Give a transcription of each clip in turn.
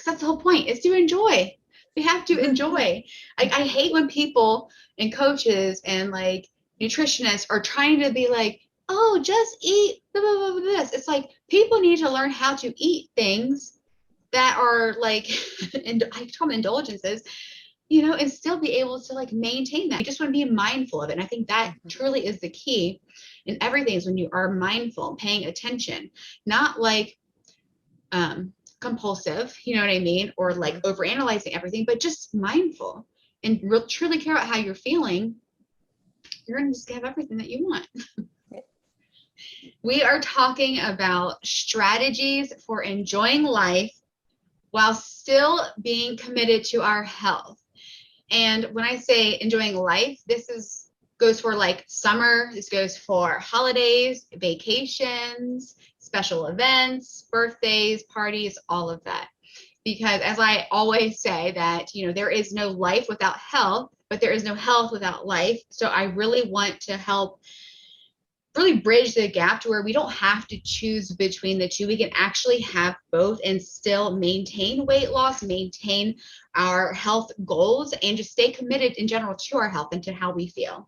that's the whole point, is to enjoy. We have to enjoy. I hate when people and coaches and like nutritionists are trying to be like, oh, just eat blah, blah, blah, blah, this. It's like people need to learn how to eat things that are like, and I call them indulgences, and still be able to like maintain that. You just want to be mindful of it. And I think that truly is the key in everything, is when you are mindful, paying attention, not like compulsive, you know what I mean? Or like overanalyzing everything, but just mindful and truly care about how you're feeling. You're going to just have everything that you want. We are talking about strategies for enjoying life while still being committed to our health. And when I say enjoying life, this goes for like summer, this goes for holidays, vacations, special events, birthdays, parties, all of that. Because as I always say that, there is no life without health, but there is no health without life. So I really want to help really bridge the gap to where we don't have to choose between the two. We can actually have both and still maintain weight loss, maintain our health goals, and just stay committed in general to our health and to how we feel.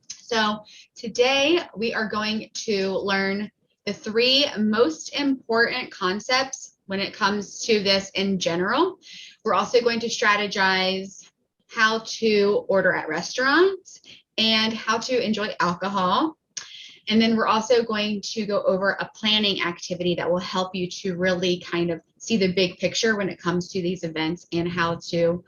So today we are going to learn the 3 most important concepts when it comes to this in general. We're also going to strategize how to order at restaurants and how to enjoy alcohol. And then we're also going to go over a planning activity that will help you to really kind of see the big picture when it comes to these events and how to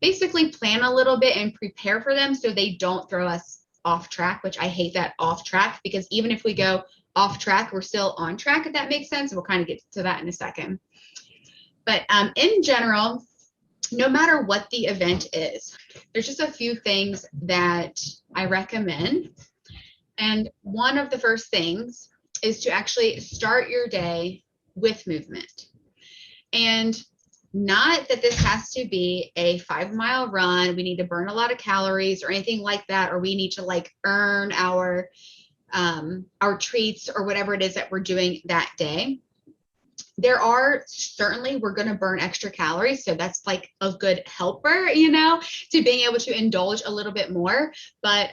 basically plan a little bit and prepare for them so they don't throw us off track, which I hate that off track, because even if we go off track, we're still on track, if that makes sense. We'll kind of get to that in a second. But in general, no matter what the event is, there's just a few things that I recommend. And one of the first things is to actually start your day with movement. And not that this has to be a 5-mile run, we need to burn a lot of calories or anything like that, or we need to like earn our treats or whatever it is that we're doing that day. There are certainly, we're going to burn extra calories. So that's like a good helper, to being able to indulge a little bit more. But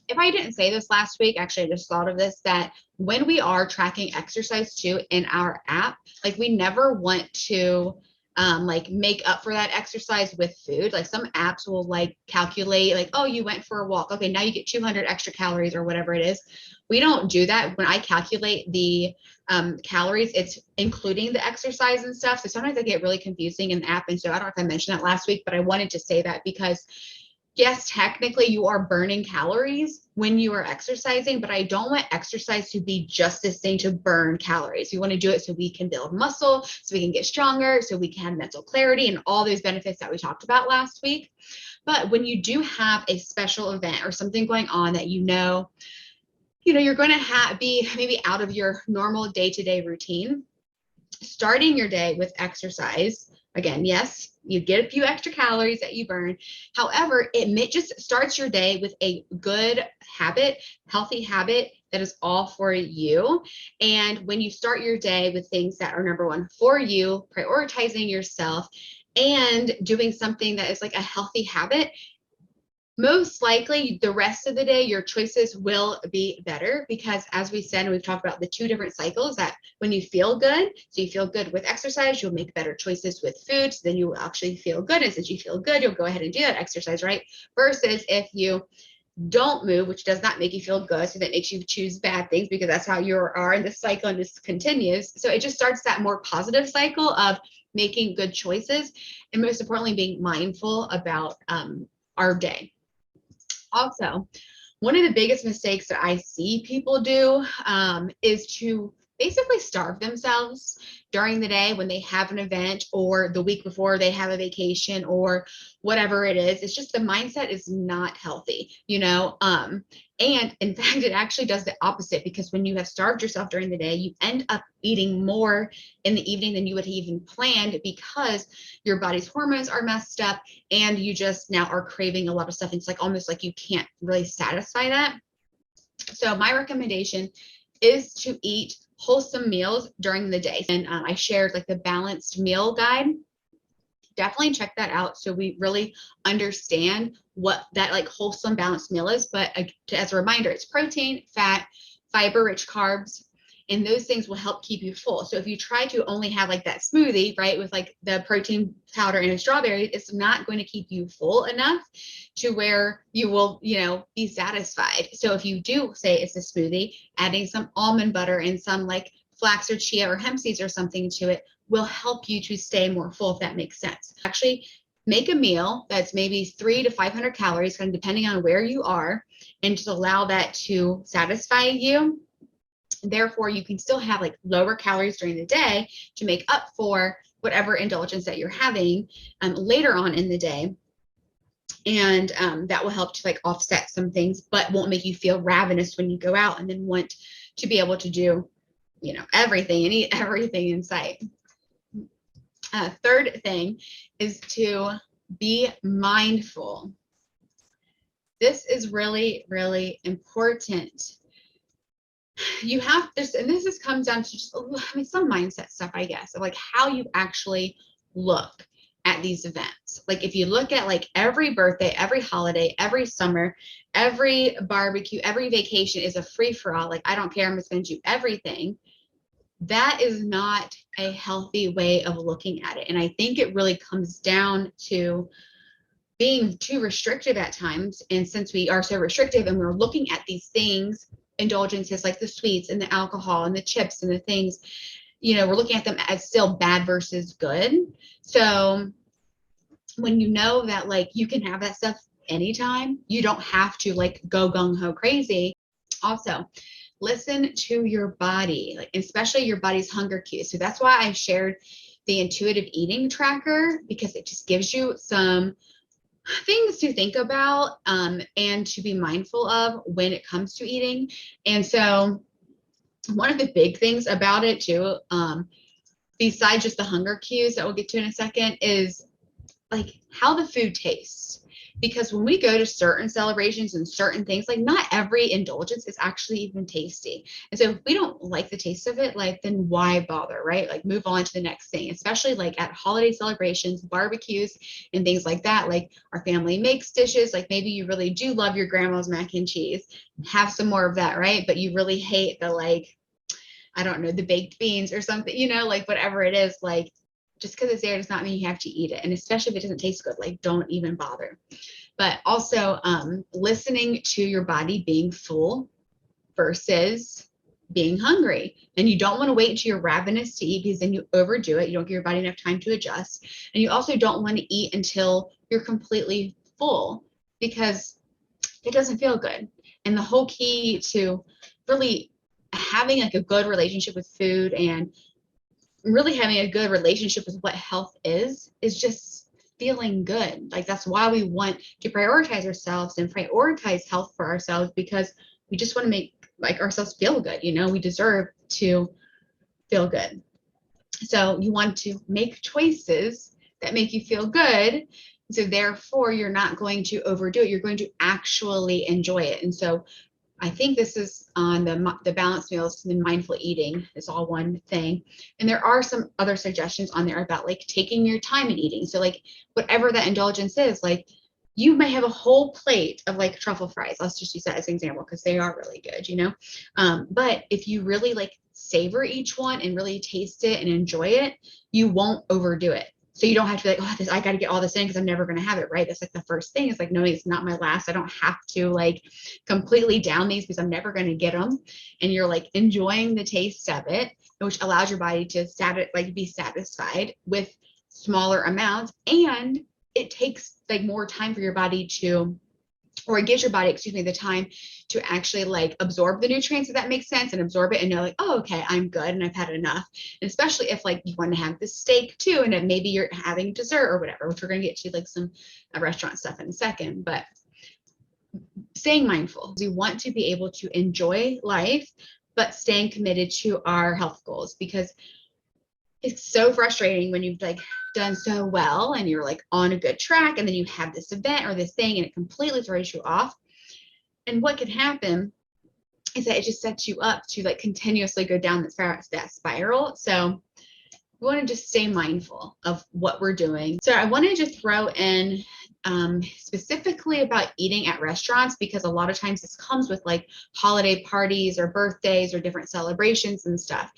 if I didn't say this last week, actually I just thought of this, that when we are tracking exercise too in our app, like we never want to like make up for that exercise with food. Like some apps will like calculate like, oh, you went for a walk. Okay, now you get 200 extra calories or whatever it is. We don't do that. When I calculate the calories, it's including the exercise and stuff. So sometimes I get really confusing in the app. And so I don't know if I mentioned that last week, but I wanted to say that because yes, technically you are burning calories when you are exercising, but I don't want exercise to be just this thing to burn calories. We want to do it so we can build muscle, so we can get stronger, so we can have mental clarity and all those benefits that we talked about last week. But when you do have a special event or something going on that you're going to be maybe out of your normal day-to-day routine, starting your day with exercise, again, yes, you get a few extra calories that you burn. However, it just starts your day with a good habit, healthy habit that is all for you. And when you start your day with things that are number one for you, prioritizing yourself and doing something that is like a healthy habit, most likely the rest of the day, your choices will be better, because as we said, and we've talked about the 2 different cycles, that when you feel good, so you feel good with exercise, you'll make better choices with food. So then you will actually feel good. And since you feel good, you'll go ahead and do that exercise, right? Versus if you don't move, which does not make you feel good, so that makes you choose bad things, because that's how you are in this cycle, and this continues. So it just starts that more positive cycle of making good choices, and most importantly, being mindful about our day. Also, one of the biggest mistakes that I see people do is to basically starve themselves during the day when they have an event, or the week before they have a vacation, or whatever it is. It's just the mindset is not healthy, and in fact, it actually does the opposite, because when you have starved yourself during the day, you end up eating more in the evening than you would have even planned, because your body's hormones are messed up and you just now are craving a lot of stuff. It's like almost like you can't really satisfy that. So my recommendation is to eat wholesome meals during the day. And I shared like the balanced meal guide. Definitely check that out so we really understand what that like wholesome balanced meal is. But as a reminder, it's protein, fat, fiber rich carbs, and those things will help keep you full. So if you try to only have like that smoothie, right, with like the protein powder and a strawberry, it's not going to keep you full enough to where you will, be satisfied. So if you do say it's a smoothie, adding some almond butter and some like flax or chia or hemp seeds or something to it will help you to stay more full, if that makes sense. Actually, make a meal that's maybe 300 to 500 calories, kind of depending on where you are, and just allow that to satisfy you. Therefore, you can still have like lower calories during the day to make up for whatever indulgence that you're having later on in the day. And that will help to like offset some things, but won't make you feel ravenous when you go out and then want to be able to do, everything and eat everything in sight. Third thing is to be mindful. This is really, really important. You have this, and this comes down to just, some mindset stuff, I guess, of like how you actually look at these events. Like if you look at like every birthday, every holiday, every summer, every barbecue, every vacation is a free for all. Like, I don't care, I'm just going to do everything. That is not a healthy way of looking at it. And I think it really comes down to being too restrictive at times. And since we are so restrictive and we're looking at these things, indulgences like the sweets and the alcohol and the chips and the things, we're looking at them as still bad versus good. So when you know that like you can have that stuff anytime, you don't have to like go gung-ho crazy. Also, listen to your body, like especially your body's hunger cues. So that's why I shared the intuitive eating tracker, because it just gives you some things to think about and to be mindful of when it comes to eating. And so one of the big things about it too, besides just the hunger cues that we'll get to in a second, is like how the food tastes. Because when we go to certain celebrations and certain things, like not every indulgence is actually even tasty. And so if we don't like the taste of it, like then why bother, right? Like move on to the next thing, especially like at holiday celebrations, barbecues and things like that. Like our family makes dishes, like maybe you really do love your grandma's mac and cheese, have some more of that, right? But you really hate the like, I don't know, the baked beans or something, like whatever it is, like just because it's there does not mean you have to eat it. And especially if it doesn't taste good, like don't even bother. But also listening to your body being full versus being hungry. And you don't want to wait until you're ravenous to eat, because then you overdo it. You don't give your body enough time to adjust. And you also don't want to eat until you're completely full, because it doesn't feel good. And the whole key to really having like a good relationship with food and really having a good relationship with what health is just feeling good. Like that's why we want to prioritize ourselves and prioritize health for ourselves, because we just want to make like ourselves feel good. We deserve to feel good. So you want to make choices that make you feel good. So therefore you're not going to overdo it. You're going to actually enjoy it. And so I think this is on the balanced meals and mindful eating is all one thing. And there are some other suggestions on there about like taking your time in eating. So like whatever that indulgence is, like you may have a whole plate of like truffle fries. Let's just use that as an example because they are really good, but if you really like savor each one and really taste it and enjoy it, you won't overdo it. So you don't have to be like, I got to get all this in because I'm never going to have it, right? That's like the first thing. It's like, no, it's not my last. I don't have to like completely down these because I'm never going to get them. And you're like enjoying the taste of it, which allows your body to be satisfied with smaller amounts. And it takes like more time for your body to, or it gives your body, the time to actually like absorb the nutrients, if that makes sense, and absorb it and know like, oh, okay, I'm good and I've had enough. And especially if like you want to have the steak too, and then maybe you're having dessert or whatever, which we're going to get to like some restaurant stuff in a second, but staying mindful. We want to be able to enjoy life, but staying committed to our health goals, because it's so frustrating when you've like done so well and you're like on a good track, and then you have this event or this thing and it completely throws you off. And what can happen is that it just sets you up to like continuously go down that spiral. So we want to just stay mindful of what we're doing. So I wanted to throw in specifically about eating at restaurants, because a lot of times this comes with like holiday parties or birthdays or different celebrations and stuff.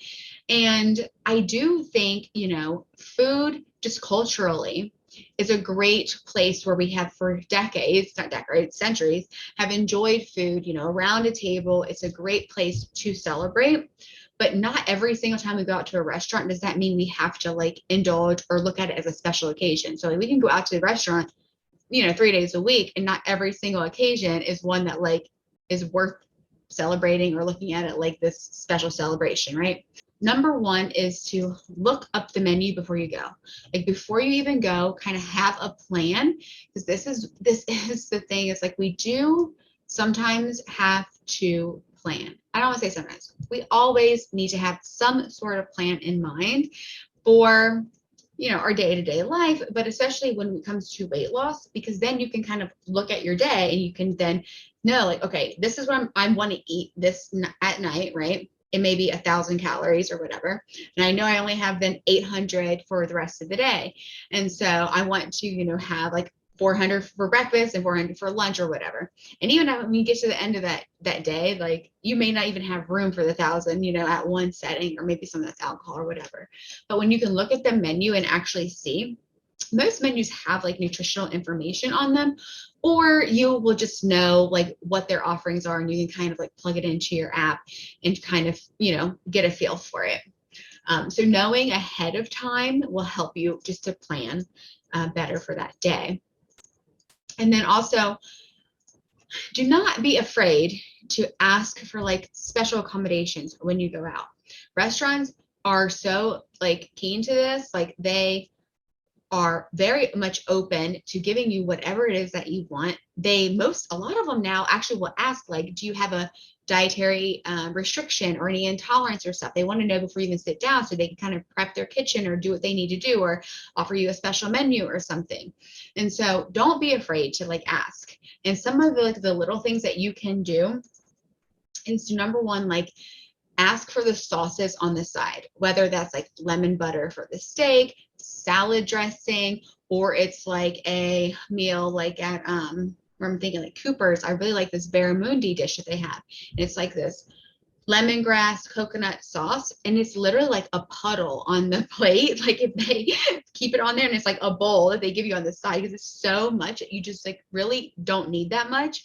And I do think, you know, food just culturally is a great place where we have for decades, not decades, centuries, have enjoyed food, you know, around a table. It's a great place to celebrate. But not every single time we go out to a restaurant does that mean we have to like indulge or look at it as a special occasion. So like, we can go out to the restaurant, you know, 3 days a week, and not every single occasion is one that like is worth celebrating or looking at it like this special celebration, right? Number one is to look up the menu before you go. Like before you even go, kind of have a plan, because this is the thing. It's like we do sometimes have to plan. I don't want to say sometimes. We always need to have some sort of plan in mind for, you know, our day-to-day life, but especially when it comes to weight loss, because then you can kind of look at your day and you can then know like, okay, this is what I want to eat this at night, right? It may be 1,000 calories or whatever. And I know I only have then 800 for the rest of the day. And so I want to, you know, have like 400 for breakfast and 400 for lunch or whatever. And even when you get to the end of that day, like you may not even have room for the 1,000, you know, at one setting, or maybe some that's alcohol or whatever. But when you can look at the menu and actually see, most menus have like nutritional information on them, or you will just know like what their offerings are, and you can kind of like plug it into your app and kind of, you know, get a feel for it. So knowing ahead of time will help you just to plan better for that day. And then also, do not be afraid to ask for like special accommodations when you go out. Restaurants are so like keen to this, like they are very much open to giving you whatever it is that you want. A lot of them now actually will ask like, do you have a dietary restriction or any intolerance or stuff? They want to know before you even sit down, so they can kind of prep their kitchen or do what they need to do, or offer you a special menu or something. And so don't be afraid to like ask. And some of the like the little things that you can do is to, number one, like ask for the sauces on the side, whether that's like lemon butter for the steak, salad dressing, or it's like a meal like at where I'm thinking like Cooper's. I really like this barramundi dish that they have. And it's like this lemongrass coconut sauce, and it's literally like a puddle on the plate. Like if they keep it on there, and it's like a bowl that they give you on the side, because it's so much, you just like really don't need that much.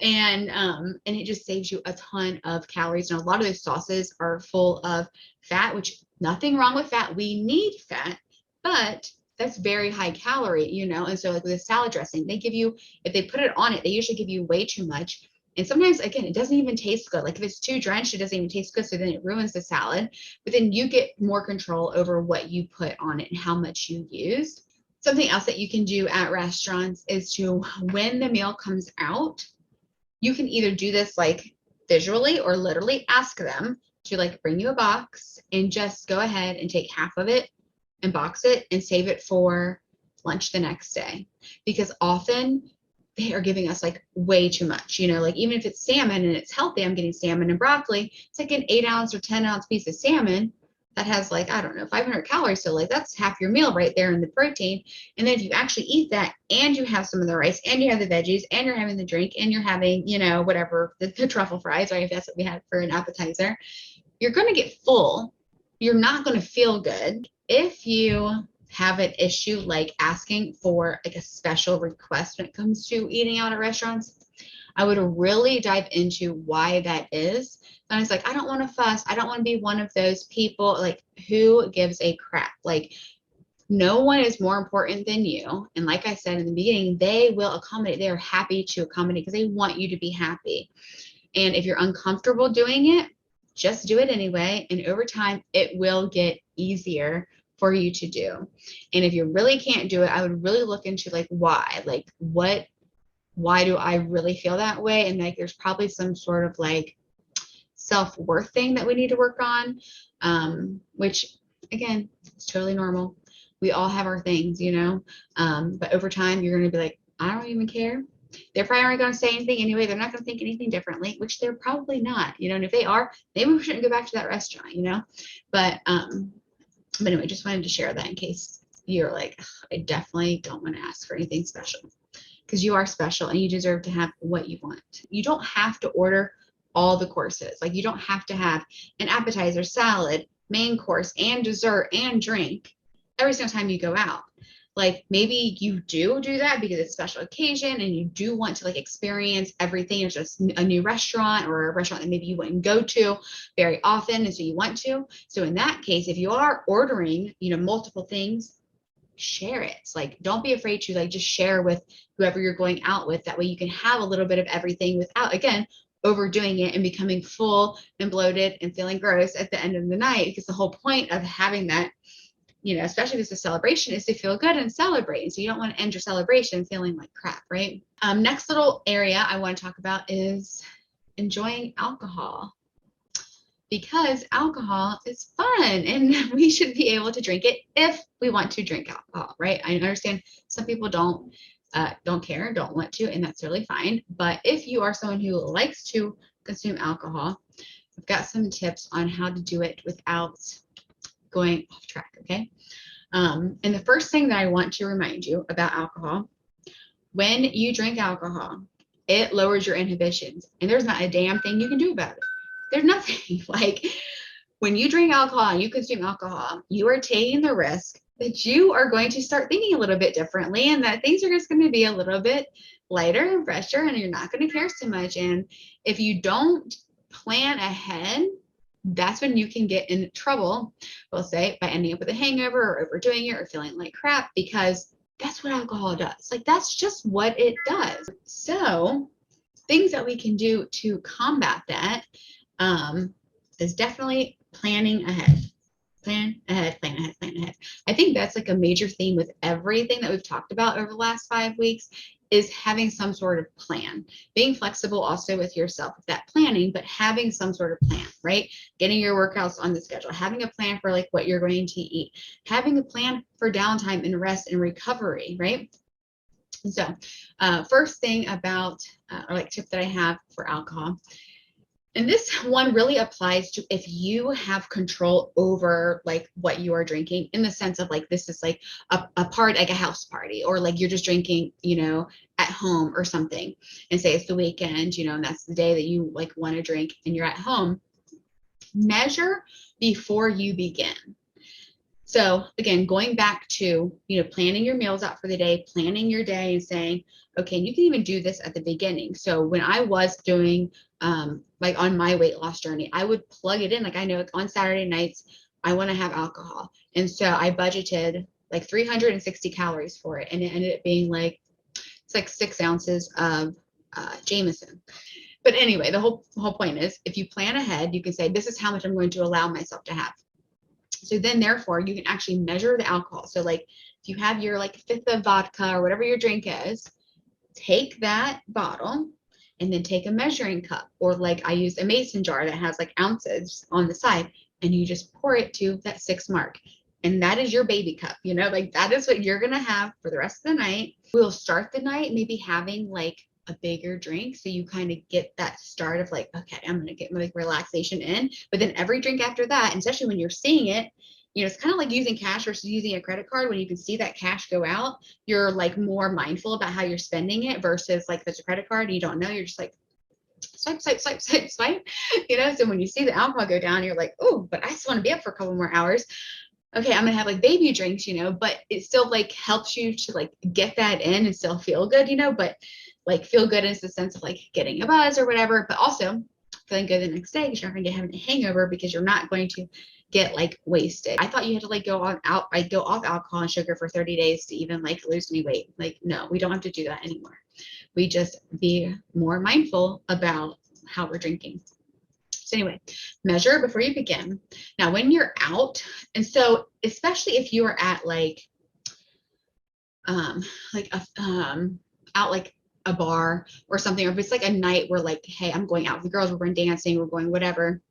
And it just saves you a ton of calories. And a lot of those sauces are full of fat, which nothing wrong with fat. We need fat, but that's very high calorie, you know. And so like with a salad dressing, they give you, if they put it on it, they usually give you way too much. And sometimes, again, it doesn't even taste good. Like if it's too drenched, it doesn't even taste good. So then it ruins the salad. But then you get more control over what you put on it and how much you use. Something else that you can do at restaurants is to, when the meal comes out, you can either do this like visually or literally ask them to like bring you a box and just go ahead and take half of it and box it and save it for lunch the next day. Because often they are giving us like way too much, you know, like even if it's salmon and it's healthy, I'm getting salmon and broccoli, it's like an 8-ounce or 10-ounce piece of salmon that has like, I don't know, 500 calories. So like that's half your meal right there in the protein. And then if you actually eat that and you have some of the rice and you have the veggies and you're having the drink and you're having, you know, whatever, the truffle fries, right? If that's what we had for an appetizer, you're going to get full. You're not going to feel good. If you have an issue like asking for like a special request when it comes to eating out at restaurants, I would really dive into why that is. And it's like, I don't want to fuss. I don't want to be one of those people. Like, who gives a crap? Like, no one is more important than you. And like I said in the beginning, they will accommodate. They are happy to accommodate because they want you to be happy. And if you're uncomfortable doing it, just do it anyway. And over time, it will get easier for you to do. And if you really can't do it, I would really look into like why, like why do I really feel that way? And like, there's probably some sort of like self-worth thing that we need to work on, which again, it's totally normal. We all have our things, you know, but over time you're going to be like, I don't even care. They're probably aren't going to say anything anyway. They're not going to think anything differently, which they're probably not, you know, and if they are, maybe we shouldn't go back to that restaurant, you know, but anyway, just wanted to share that in case you're like, I definitely don't want to ask for anything special, because you are special and you deserve to have what you want. You don't have to order all the courses. Like, you don't have to have an appetizer, salad, main course, and dessert and drink every single time you go out. Like, maybe you do that because it's a special occasion and you do want to like experience everything. It's just a new restaurant or a restaurant that maybe you wouldn't go to very often, and so you want to. So in that case, if you are ordering, you know, multiple things, share it. Like, don't be afraid to like just share with whoever you're going out with. That way you can have a little bit of everything without, again, overdoing it and becoming full and bloated and feeling gross at the end of the night. Because the whole point of having that, you know, especially if it's a celebration, is to feel good and celebrate. And so you don't want to end your celebration feeling like crap, right? Next little area I want to talk about is enjoying alcohol, because alcohol is fun and we should be able to drink it if we want to drink alcohol, right? I understand some people don't care, don't want to, and that's really fine. But if you are someone who likes to consume alcohol, I've got some tips on how to do it without going off track, okay? And the first thing that I want to remind you about alcohol, when you drink alcohol, it lowers your inhibitions, and there's not a damn thing you can do about it. There's nothing. Like, when you drink alcohol and you consume alcohol, you are taking the risk that you are going to start thinking a little bit differently, and that things are just going to be a little bit lighter and fresher, and you're not going to care so much. And if you don't plan ahead, that's when you can get in trouble, we'll say, by ending up with a hangover or overdoing it or feeling like crap, because that's what alcohol does. Like, that's just what it does. So things that we can do to combat that is definitely planning ahead. Plan ahead, plan ahead, plan ahead. I think that's like a major theme with everything that we've talked about over the last 5 weeks, is having some sort of plan. Being flexible also with yourself with that planning, but having some sort of plan, right? Getting your workouts on the schedule, having a plan for like what you're going to eat, having a plan for downtime and rest and recovery, right? And so first thing about, or like tip that I have for alcohol, and this one really applies to if you have control over like what you are drinking, in the sense of like, this is like a part, like a house party, or like you're just drinking, you know, at home or something, and say it's the weekend, you know, and that's the day that you like want to drink and you're at home. Measure before you begin. So again, going back to, you know, planning your meals out for the day, planning your day, and saying, okay, you can even do this at the beginning. So when I was doing like on my weight loss journey, I would plug it in. Like, I know on Saturday nights, I want to have alcohol. And so I budgeted like 360 calories for it. And it ended up being like, it's like 6 ounces of Jameson. But anyway, the whole point is, if you plan ahead, you can say, this is how much I'm going to allow myself to have. So then therefore you can actually measure the alcohol. So like, if you have your like 1/5 of vodka or whatever your drink is, take that bottle and then take a measuring cup, or like I use a mason jar that has like ounces on the side, and you just pour it to that 6 mark. And that is your baby cup, you know, like that is what you're going to have for the rest of the night. We'll start the night maybe having like a bigger drink, so you kind of get that start of like, okay, I'm going to get my like relaxation in. But then every drink after that, and especially when you're seeing it, you know, it's kind of like using cash versus using a credit card. When you can see that cash go out, you're like more mindful about how you're spending it, versus like if it's a credit card and you don't know, you're just like swipe, swipe, swipe, swipe, swipe, you know. So when you see the alcohol go down, you're like, oh, but I just want to be up for a couple more hours. Okay, I'm gonna have like baby drinks, you know, but it still like helps you to like get that in and still feel good, you know. But like, feel good is the sense of like getting a buzz or whatever, but also feeling good the next day, because you're not gonna get having a hangover, because you're not going to get like wasted. I thought you had to like go off alcohol and sugar for 30 days to even like lose any weight. Like, no, we don't have to do that anymore. We just be more mindful about how we're drinking. So anyway, measure before you begin. Now, when you're out, and so especially if you are at like out like a bar or something, or if it's like a night where like, hey, I'm going out with the girls, we're going dancing, we're going whatever,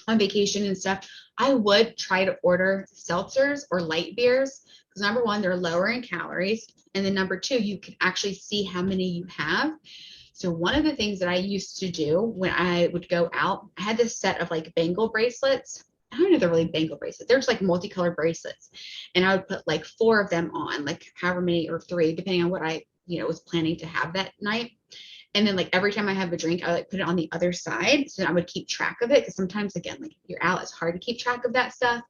on vacation and stuff, I would try to order seltzers or light beers Because number one, they're lower in calories. And then number two, you can actually see how many you have. So one of the things that I used to do when I would go out, I had this set of like bangle bracelets. I don't know if they're really bangle bracelets. They're just like multicolored bracelets. And I would put like 4 of them on, like however many, or 3, depending on what I, was planning to have that night. And then like every time I have a drink, I like put it on the other side. So I would keep track of it. Cause sometimes again, like you're out, it's hard to keep track of that stuff,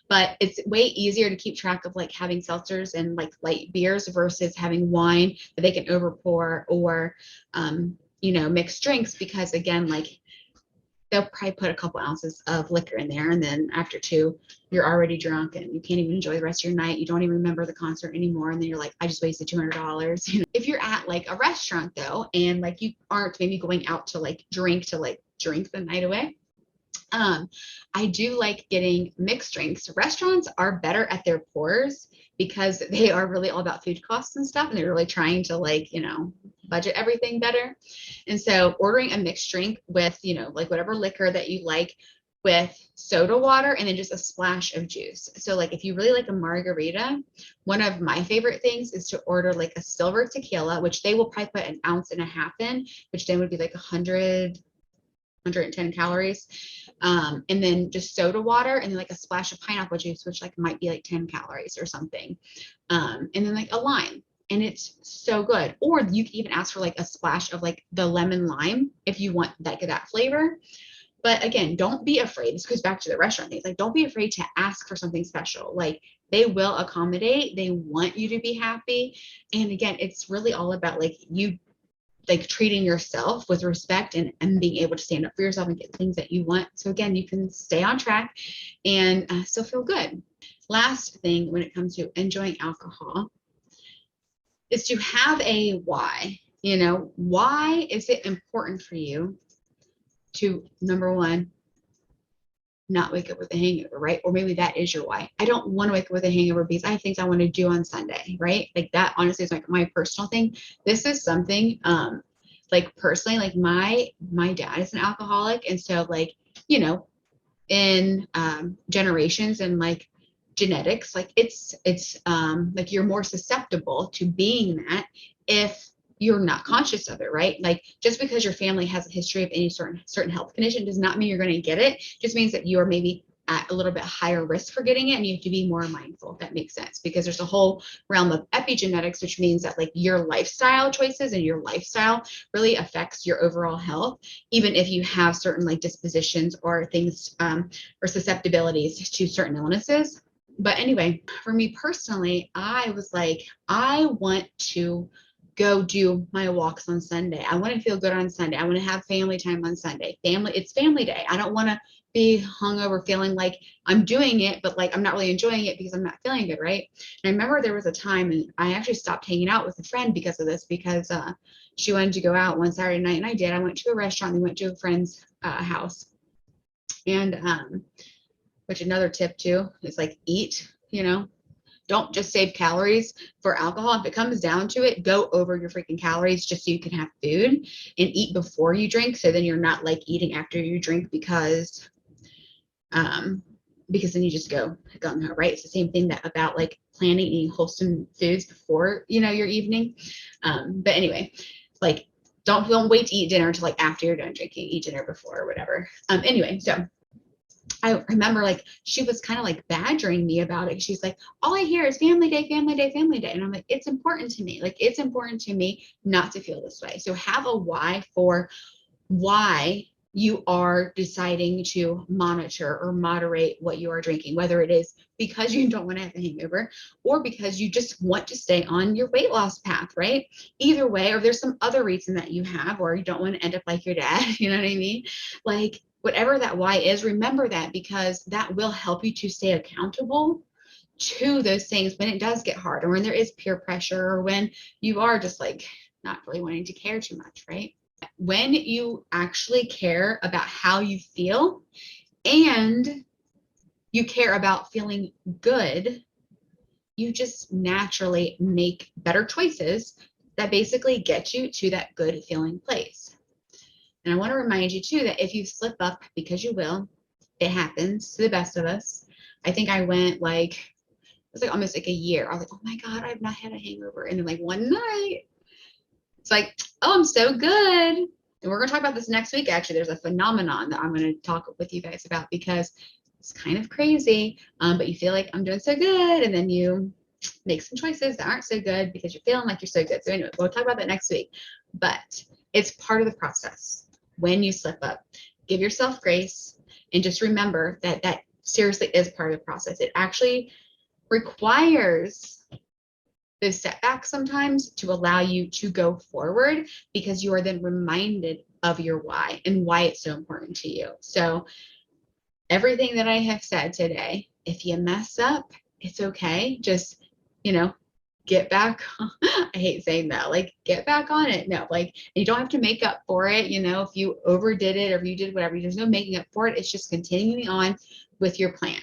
but it's way easier to keep track of like having seltzers and like light beers versus having wine that they can overpour, or, mixed drinks, because again, like they'll probably put a couple ounces of liquor in there. And then after 2, you're already drunk and you can't even enjoy the rest of your night. You don't even remember the concert anymore. And then you're like, I just wasted $200. If you're at like a restaurant though, and like you aren't maybe going out to like drink the night away, I do like getting mixed drinks. Restaurants are better at their pours because they are really all about food costs and stuff. And they're really trying to budget everything better. And so ordering a mixed drink with, like whatever liquor that you like, with soda water and then just a splash of juice. So like if you really like a margarita, one of my favorite things is to order like a silver tequila, which they will probably put 1.5 ounces in, which then would be like 110 calories. And then just soda water and then like a splash of pineapple juice, which like might be like 10 calories or something. And then like a lime. And it's so good. Or you can even ask for like a splash of like the lemon lime if you want that flavor. But again, don't be afraid. This goes back to the restaurant things. Like, don't be afraid to ask for something special. Like, they will accommodate. They want you to be happy. And again, it's really all about like you like treating yourself with respect and being able to stand up for yourself and get things that you want. So again, you can stay on track and still feel good. Last thing when it comes to enjoying alcohol is to have a why. Why is it important for you to, number one, not wake up with a hangover, right? Or maybe that is your why. I don't want to wake up with a hangover because I have things I want to do on Sunday, right? Like that honestly is like my personal thing. This is something like personally, like my dad is an alcoholic. And so like, in generations and like genetics, like it's like you're more susceptible to being that if you're not conscious of it, right? Like just because your family has a history of any certain health condition does not mean you're going to get it. Just means that you are maybe at a little bit higher risk for getting it, and you have to be more mindful, if that makes sense, because there's a whole realm of epigenetics, which means that like your lifestyle choices and your lifestyle really affects your overall health, even if you have certain like dispositions or things or susceptibilities to certain illnesses. But anyway, for me personally, I was like, I want to go do my walks on Sunday. I want to feel good on Sunday. I want to have family time on Sunday. It's family day. I don't want to be hungover feeling like I'm doing it, but like I'm not really enjoying it because I'm not feeling good, right? And I remember there was a time, and I actually stopped hanging out with a friend because of this, because she wanted to go out one Saturday night, and I did. I went to a restaurant. We went to a friend's house. And which another tip too is like eat, don't just save calories for alcohol. If it comes down to it, go over your freaking calories just so you can have food, and eat before you drink. So then you're not like eating after you drink because then you just go gung ho, right? It's the same thing about like planning eating wholesome foods before, your evening. But anyway, like don't wait to eat dinner until like after you're done drinking. Eat dinner before or whatever. Anyway, so I remember like she was kind of like badgering me about it. She's like, all I hear is family day, family day, family day. And I'm like, it's important to me. Like, it's important to me not to feel this way. So have a why for why you are deciding to monitor or moderate what you are drinking, whether it is because you don't want to have a hangover or because you just want to stay on your weight loss path, right? Either way, or there's some other reason that you have, or you don't want to end up like your dad, you know what I mean? Like, whatever that why is, remember that, because that will help you to stay accountable to those things when it does get hard, or when there is peer pressure, or when you are just like not really wanting to care too much, right? When you actually care about how you feel and you care about feeling good, you just naturally make better choices that basically get you to that good feeling place. And I want to remind you too that if you slip up, because you will, it happens to the best of us. I think I went like was like almost like a year. I was like, oh my God, I've not had a hangover. And then like one night, it's like, oh, I'm so good. And we're going to talk about this next week. Actually, there's a phenomenon that I'm going to talk with you guys about because it's kind of crazy. But you feel like I'm doing so good. And then you make some choices that aren't so good because you're feeling like you're so good. So anyway, we'll talk about that next week. But it's part of the process. When you slip up, give yourself grace and just remember that that seriously is part of the process. It actually requires those setbacks sometimes to allow you to go forward because you are then reminded of your why and why it's so important to you. So everything that I have said today, if you mess up, it's okay. Just, get back. I hate saying that, like, get back on it. No, like, you don't have to make up for it. If you overdid it or if you did whatever, there's no making up for it. It's just continuing on with your plan.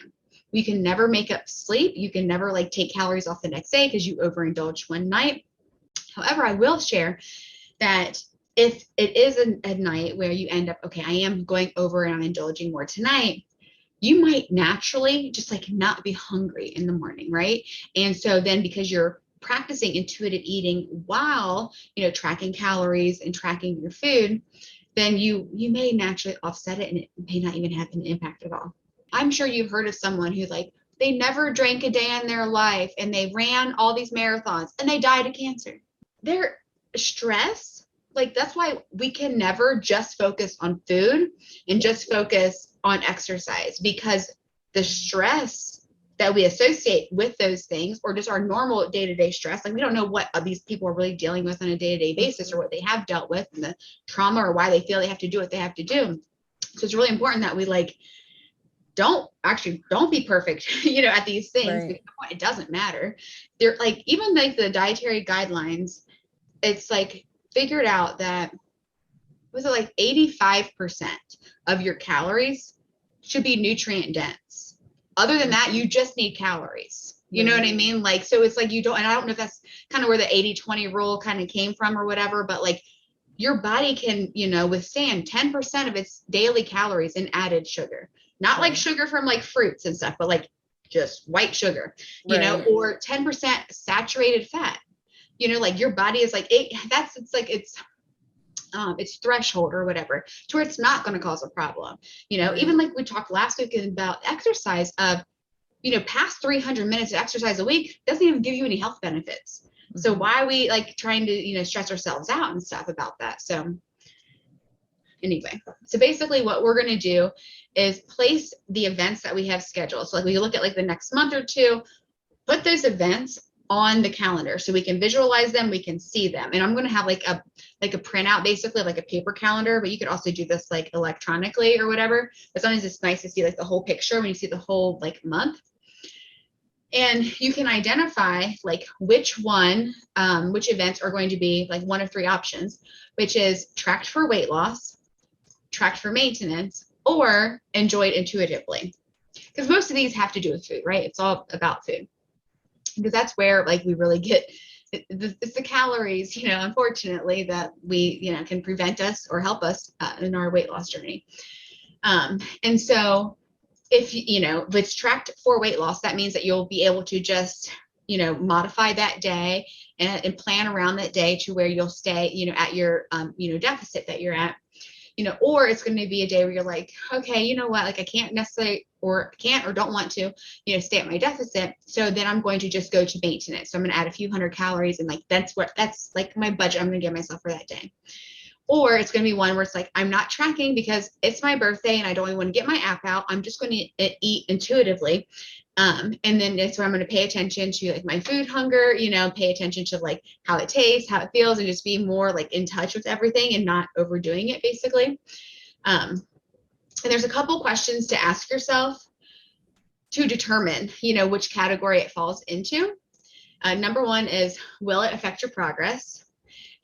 You can never make up sleep. You can never like take calories off the next day because you overindulged one night. However, I will share that if it is a night where you end up, okay, I am going over and I'm indulging more tonight, you might naturally just like not be hungry in the morning, right? And so then because you're practicing intuitive eating while, tracking calories and tracking your food, then you may naturally offset it and it may not even have an impact at all. I'm sure you've heard of someone who like, they never drank a day in their life and they ran all these marathons and they died of cancer. Their stress, like that's why we can never just focus on food and just focus on exercise, because the stress that we associate with those things or just our normal day-to-day stress, like we don't know what these people are really dealing with on a day-to-day basis or what they have dealt with and the trauma or why they feel they have to do what they have to do. So it's really important that we like don't be perfect, at these things, Right. because it doesn't matter. They're like, even like the dietary guidelines, it's like figured out that, was it like 85% of your calories should be nutrient dense. Other than that, you just need calories. You know what I mean? Like, so it's like you don't, and I don't know if that's kind of where the 80-20 rule kind of came from or whatever, but like your body can, withstand 10% of its daily calories in added sugar. Not like sugar from like fruits and stuff, but like just white sugar, or 10% saturated fat. Like your body is like its threshold or whatever, to where it's not going to cause a problem. Even like we talked last week about exercise of, past 300 minutes of exercise a week doesn't even give you any health benefits. So why are we like trying to, stress ourselves out and stuff about that? So anyway, so basically what we're going to do is place the events that we have scheduled. So like we look at like the next month or two, put those events on the calendar so we can visualize them, we can see them. And I'm going to have like a printout, basically like a paper calendar, but you could also do this like electronically or whatever. But sometimes it's nice to see like the whole picture when you see the whole like month. And you can identify like which events are going to be like one of three options, which is tracked for weight loss, tracked for maintenance, or enjoyed intuitively. Because most of these have to do with food, right? It's all about food. Because that's where like we really get it's the calories, unfortunately, that we, can prevent us or help us in our weight loss journey. And so if it's tracked for weight loss, that means that you'll be able to just, modify that day and plan around that day to where you'll stay, at your, deficit that you're at. Or it's going to be a day where you're like, okay, you know what, like I can't necessarily or don't want to, stay at my deficit. So then I'm going to just go to maintenance. So I'm going to add a few hundred calories and like, that's like my budget I'm going to give myself for that day. Or it's going to be one where it's like, I'm not tracking because it's my birthday and I don't even want to get my app out. I'm just going to eat intuitively. And then it's where I'm going to pay attention to like my food hunger, pay attention to like how it tastes, how it feels, and just be more like in touch with everything and not overdoing it basically. And there's a couple questions to ask yourself to determine, which category it falls into. Number one is, will it affect your progress?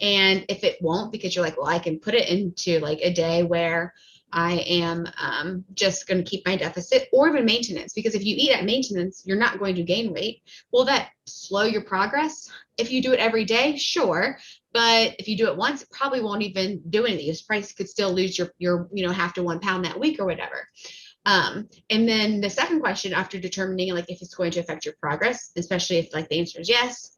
And if it won't, because you're like, well, I can put it into like a day where I am just going to keep my deficit, or even maintenance, because if you eat at maintenance, you're not going to gain weight. Will that slow your progress? If you do it every day, sure. But if you do it once, it probably won't even do anything. Your price could still lose your 0.5 to 1 pound that week or whatever. And then the second question after determining like if it's going to affect your progress, especially if like the answer is yes,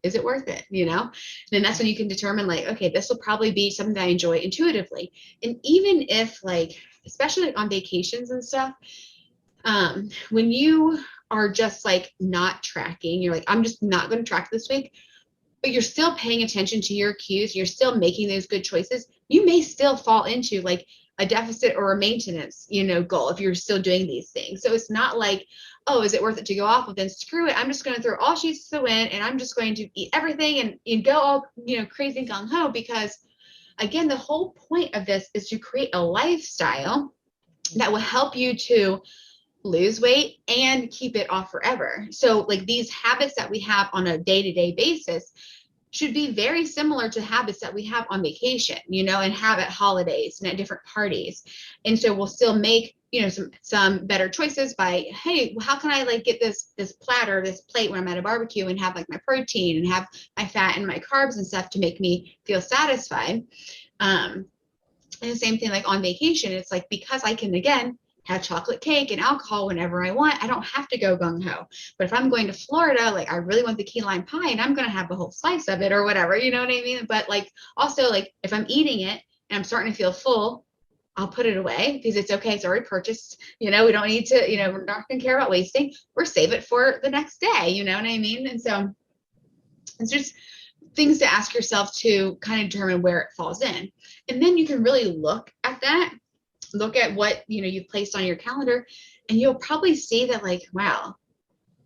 is it worth it? Then that's when you can determine like, okay, this will probably be something that I enjoy intuitively. And even if like, especially like on vacations and stuff, when you are just like not tracking, you're like, I'm just not going to track this week, but you're still paying attention to your cues, you're still making those good choices, you may still fall into like a deficit or a maintenance, goal if you're still doing these things. So it's not like, oh, is it worth it to go off? Well, then screw it. I'm just going to throw all sheets to the wind and I'm just going to eat everything and go all, crazy gung ho, because again, the whole point of this is to create a lifestyle that will help you to lose weight and keep it off forever. So like these habits that we have on a day-to-day basis should be very similar to habits that we have on vacation, and have at holidays and at different parties. And so we'll still make, some better choices by, hey, how can I like get this platter, this plate when I'm at a barbecue and have like my protein and have my fat and my carbs and stuff to make me feel satisfied. And the same thing like on vacation, it's like, because I can again have chocolate cake and alcohol whenever I want, I don't have to go gung-ho. But if I'm going to Florida, like I really want the key lime pie and I'm going to have a whole slice of it or whatever, you know what I mean? But like also like if I'm eating it and I'm starting to feel full, I'll put it away because it's okay. It's already purchased. We don't need to, we're not going to care about wasting. We're save it for the next day. You know what I mean? And so it's just things to ask yourself to kind of determine where it falls in. And then you can really look at that, look at what, you've placed on your calendar, and you'll probably see that like, wow,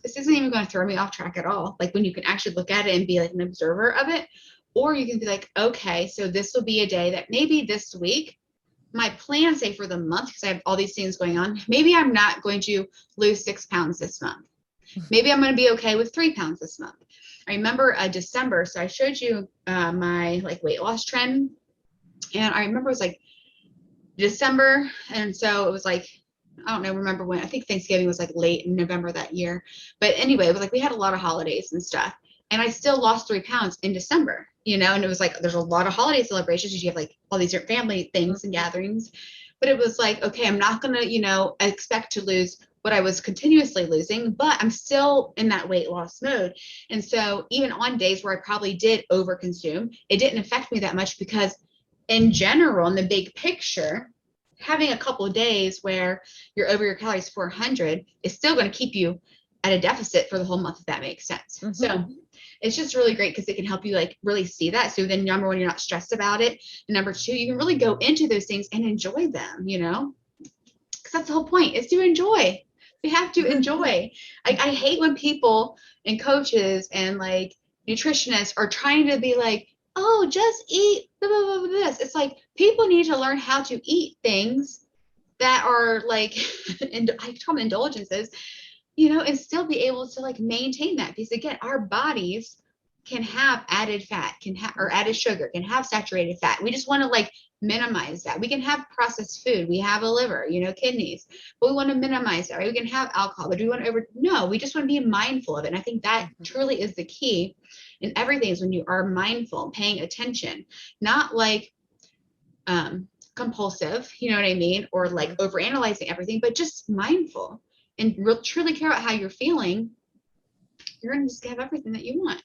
this isn't even going to throw me off track at all. Like when you can actually look at it and be like an observer of it, or you can be like, okay, so this will be a day that maybe this week, my plan, say for the month, because I have all these things going on, maybe I'm not going to lose 6 pounds this month. Maybe I'm going to be okay with 3 pounds this month. I remember December. So I showed you my like weight loss trend. And I remember it was like December. And so it was like, I don't know, remember when, I think Thanksgiving was like late in November that year. But anyway, it was like we had a lot of holidays and stuff. And I still lost 3 pounds in December, and it was like, there's a lot of holiday celebrations. You have like all these different family things and gatherings. But it was like, okay, I'm not going to, expect to lose what I was continuously losing, but I'm still in that weight loss mode. And so even on days where I probably did overconsume, it didn't affect me that much because in general, in the big picture, having a couple of days where you're over your calories 400 is still going to keep you at a deficit for the whole month, if that makes sense. Mm-hmm. So it's just really great because it can help you like really see that. So then number one, you're not stressed about it. And number two, you can really go into those things and enjoy them, because that's the whole point, is to enjoy. We have to enjoy. I hate when people and coaches and like nutritionists are trying to be like, oh, just eat blah, blah, blah, blah, this. It's like people need to learn how to eat things that are like, and I call them indulgences, and still be able to like maintain that. Because again, our bodies can have added fat, or added sugar, can have saturated fat. We just want to like minimize that. We can have processed food. We have a liver, kidneys, but we want to minimize that, right? We can have alcohol, but do we want to no, we just want to be mindful of it. And I think that truly is the key in everything, is when you are mindful, paying attention, not like compulsive, you know what I mean? Or like overanalyzing everything, but just mindful and truly care about how you're feeling. You're going to just have everything that you want.